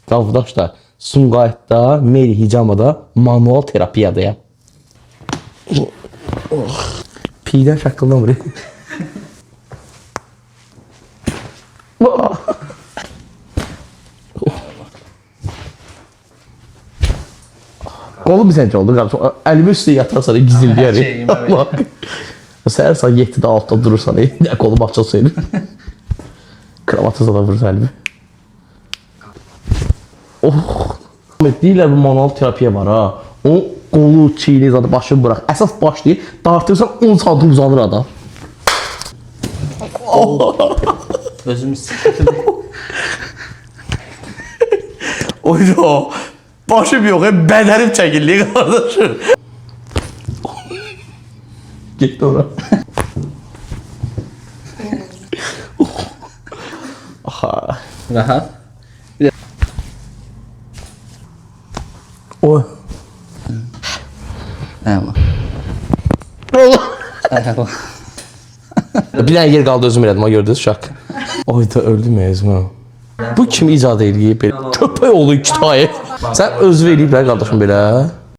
Qardaşlar, Sumqayıtda, Meri Hicamada manual terapiyadayım. Piydən şaqqıldan Qolum səncə oldu qardaşım. Əlimi üstə yatarsan, gizildiyərik. Səhər saat 7-də 6-da durursan, nə qolum açılsın. Kravatı zada vurursan əlimi. Deyirlər bu manual terapiya var ha. O qolu, çiyini zaten başını bırak. Əsas başlayır. Dartırsan 10 santim uzanır adam. Özümü sıkıntı. Oyda. Başım yok. Bədənim çəkildi qardaşım. Getdi ora. Rahat. Oy. Eyvallah. Eyvallah. Bir dənə yer qaldı özüm elədim, gördünüz şak. Oyda öldüm ezmə. Bu kim icad eləyib belə? Köpək oğlu iki tayı. Sən özü eləyib qardaşım belə.